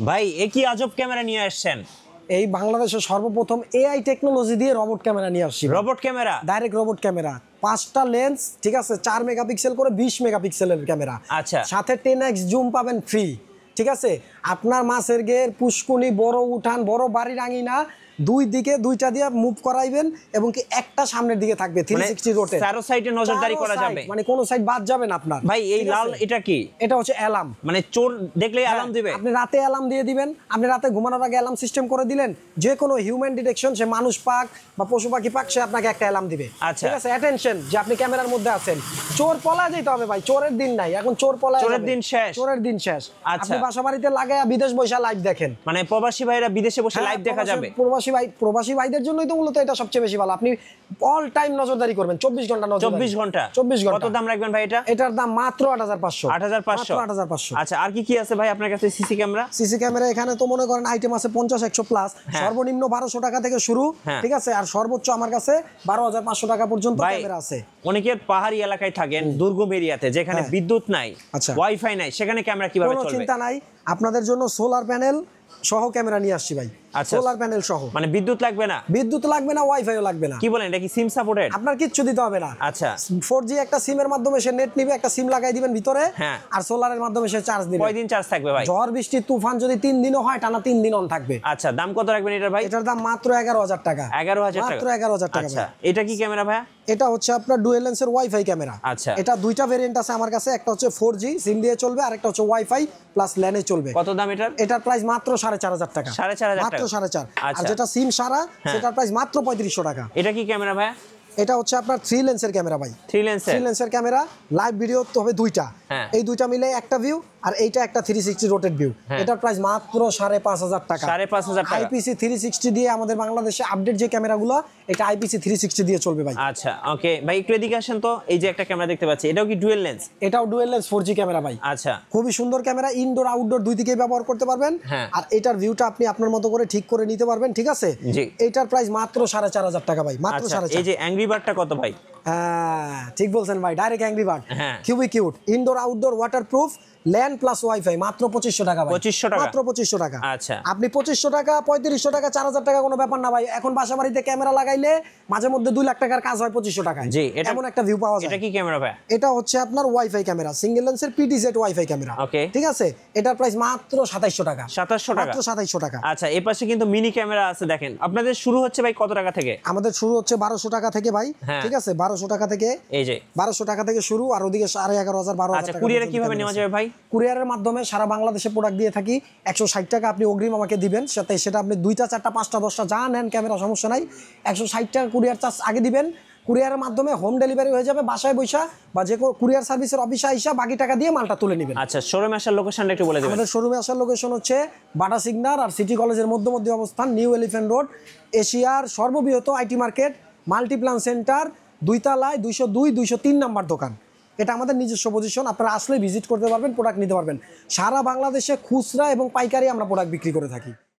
ভাই এ কি আজব ক্যামেরা নিয়ে আসছেন? এই বাংলাদেশের সর্বপ্রথম এআই টেকনোলজি দিয়ে রোবট ক্যামেরা নিয়ে আসছি। Robot camera, direct robot camera, 5টা লেন্স, ঠিক আছে, 4 মেগাপিক্সেল করে 20 মেগাপিক্সেলের ক্যামেরা। আচ্ছা, সাথে 10x জুম পাবেন ফ্রি। ঠিক আছে, আপনার মাছের ঘের, পুষ্কুনি, বড় উঠান, বড় বাড়ির আঙিনা, দুই দিকে দুইটা দিয়ে মুভ করাইবেন এবং কি একটা সামনের দিকে থাকবে 360 রোটেট। চারো সাইডে নজরদারি করা যাবে, মানে কোনো সাইড বাদ যাবে না আপনার। ভাই এই লাল এটা কি? এটা হচ্ছে অ্যালার্ম, মানে চোর দেখলে অ্যালার্ম দিবে। আপনি রাতে অ্যালার্ম দিয়ে দিবেন, আপনি রাতে ঘুমানোর আগে অ্যালার্ম সিস্টেম করে দিলেন, যে কোনো হিউম্যান ডিটেকশন, সে মানুষ পাক বা পশু পাখি পাক, সে আপনাকে একটা অ্যালার্ম দিবে। আচ্ছা, ঠিক আছে, অ্যাটেনশন যে আপনি ক্যামেরার মধ্যে আছেন। চোর পলায় যেতে হবে ভাই, চোরের দিন নাই এখন, চোর পলায়, চোরের দিন শেষ, চোরের দিন শেষ। আচ্ছা, আপনি বাসা বাড়িতে লাগায়া বিদেশ বসে লাইভ দেখেন, মানে প্রবাসী ভাইরা বিদেশে বসে লাইভ দেখা যাবে। প্রবাসী ভাইদের জন্যই তো মূলত এটা সবচেয়ে বেশি ভালো। আপনি অল টাইম নজরদারি করবেন, 24 ঘন্টা নজরদারি। 24 ঘন্টা। কত দাম রাখবেন ভাই এটা? এটার দাম মাত্র 8500। 8500। আচ্ছা, আর কি কি আছে ভাই আপনার কাছে? সিসি ক্যামেরা, সিসি ক্যামেরা এখানে তো মনে করেন আইটেম আছে 50-100 প্লাস। সর্বনিম্ন 1200 টাকা থেকে শুরু, ঠিক আছে, আর সর্বোচ্চ আমার কাছে 12500 টাকা পর্যন্ত ক্যামেরা আছে। অনেকের পাহাড়ি এলাকায় থাকেন, দুর্গম এরিয়াতে, যেখানে বিদ্যুৎ নাই, ওয়াইফাই নাই, সেখানে ক্যামেরা কিভাবে চলবে? কোনো চিন্তা নাই, আপনাদের জন্য সোলার প্যানেল সহ ক্যামেরা নিয়ে আসছি ভাই। সোলার প্যানেল সহ, মানে বিদ্যুৎ লাগবে না, বিদ্যুৎ লাগবে না, ওয়াইফাইও লাগবে না। কি বলেন, এটা কি সিম সাপোর্টেড? আপনার কিচ্ছু দিতে হবে না। আচ্ছা, 4G একটা সিমের মাধ্যমে সে নেট নিবে, একটা সিম লাগাই দিবেন ভিতরে, আর সোলারের মাধ্যমে সে চার্জ দিবে। কয়দিন চার্জ থাকবে ভাই? ঝড় বৃষ্টি তুফান যদি 3 দিনও হয়, টানা 3 দিন অন থাকবে। আচ্ছা, দাম কত রাখবেন এটার ভাই? এটার দাম মাত্র 11000 টাকা। 11000 টাকা, মাত্র 11000 টাকা। আচ্ছা, এটা কি ক্যামেরা ভাই? এটা হচ্ছে আপনার ডুয়াল লেন্সের ওয়াইফাই ক্যামেরা। আচ্ছা, এটা দুইটা ভেরিয়েন্ট আছে আমার কাছে, একটা হচ্ছে 4G সিম দিয়ে চলবে, আর একটা হচ্ছে ওয়াইফাই প্লাস ল্যানে চলবে। কত দাম এটার? এটার প্রাইস মাত্র 4500 টাকা। 4500 মাত্র 4500। আর যেটা সিম সারা, সেটার প্রাইস মাত্র 3500 টাকা। এটা কি ক্যামেরা ভাই? এটা হচ্ছে আপনার 3 লেন্সের ক্যামেরা ভাই। 3 লেন্সের ক্যামেরা, লাইভ ভিডিও তো হবে দুইটা, এই দুইটা মিলে একটা ভিউ, আর এইটা একটা 360 রোটেট ভিউ। এটার প্রাইস মাত্র 5500 টাকা। 5500 টাকা। আইপিসি 360 দিয়ে আমাদের বাংলাদেশে আপডেট যে ক্যামেরাগুলো, এটা আইপিসি 360 দিয়ে চলবে ভাই। আচ্ছা, ওকে ভাই, একটু এদিকে আসেন তো। এই যে একটা ক্যামেরা দেখতে পাচ্ছি, এটাও কি ডুয়াল লেন্স? এটাও ডুয়াল লেন্স 4G ক্যামেরা ভাই। আচ্ছা, খুবই সুন্দর ক্যামেরা, ইনডোর আউটডোর দুই দিকেই ব্যবহার করতে পারবেন। আর এটার ভিউটা আপনি আপনার মতো করে ঠিক করে নিতে পারবেন, ঠিক আছে। এটার প্রাইস মাত্র 4500 টাকা ভাই, মাত্র 4500। এই যে অ্যাংরি বার্ডটা কত ভাই? হ্যাঁ, ঠিক বলছেন ভাই, ডাইরেক্ট অ্যাংরি বার্ড, খুবই cute, indoor outdoor waterproof, land plus wifi, মাত্র 2500 টাকা ভাই। 2500 টাকা, মাত্র 2500 টাকা। আচ্ছা, আপনি 2500 টাকা, 3500 টাকা, 4000 টাকা কোনো ব্যাপার না ভাই। এখন বাসা বাড়িতে ক্যামেরা লাগাইলে মাঝে মধ্যে 2 লাখ টাকার কাজ হয় 2500 টাকায়। জি, এমন একটা ভিউ পাওয়া যায়। এটা কি ক্যামেরা ভাই? এটা হচ্ছে আপনার ওয়াইফাই ক্যামেরা, সিঙ্গেল লেন্সের PTZ ওয়াইফাই ক্যামেরা। ওকে, ঠিক আছে, এটার প্রাইস মাত্র 2700 টাকা। 2700 টাকা, মাত্র 2700 টাকা। আচ্ছা, এই পাশে কিন্তু মিনি ক্যামেরা আছে, দেখেন। আপনাদের শুরু হচ্ছে ভাই কত টাকা থেকে? আমাদের শুরু হচ্ছে 1200 টাকা থেকে ভাই। ঠিক আছে, 1200 টাকা থেকে, এই যে 1200 টাকা থেকে শুরু, আর ওদিকে 11500 12000 টাকা। কুরিয়ারে কিভাবে নেওয়া যাবে ভাই? কুরিয়ারের মাধ্যমে সারা বাংলাদেশে প্রোডাক্ট দিয়ে থাকি। 160 টাকা আপনি অগ্রিম আমাকে দিবেন, সেটা আপনি 2টা 4টা 5টা 10টা যা নেন ক্যামেরা, সমস্যা নাই। 160 টাকা কুরিয়ার চার্জ আগে দিবেন, কুরিয়ারের মাধ্যমে হোম ডেলিভারি হয়ে যাবে বাসায় বৈশা, বা যে কোনো কুরিয়ার সার্ভিসের অফিসে আইসা বাকি টাকা দিয়ে মালটা তুলে নেবেন। আচ্ছা, শোরুমে আসার লোকেশনটা একটু বলে দিবেন। আমাদের শোরুমে আসার লোকেশন হচ্ছে বাটা সিগনাল আর সিটি কলেজের মধ্যবর্তী অবস্থান, নিউ এলিফ্যান্ট রোড, এশিয়ার সর্ববৃহৎ আইটি মার্কেট মাল্টিপ্লান সেন্টার, 2 তলায় 202-203 নাম্বার দোকান। এটা আমাদের নিজস্ব পজিশন, আপনারা আসলে ভিজিট করতে পারবেন, প্রোডাক্ট নিতে পারবেন। সারা বাংলাদেশে খুচরা এবং পাইকারি আমরা প্রোডাক্ট বিক্রি করে থাকি।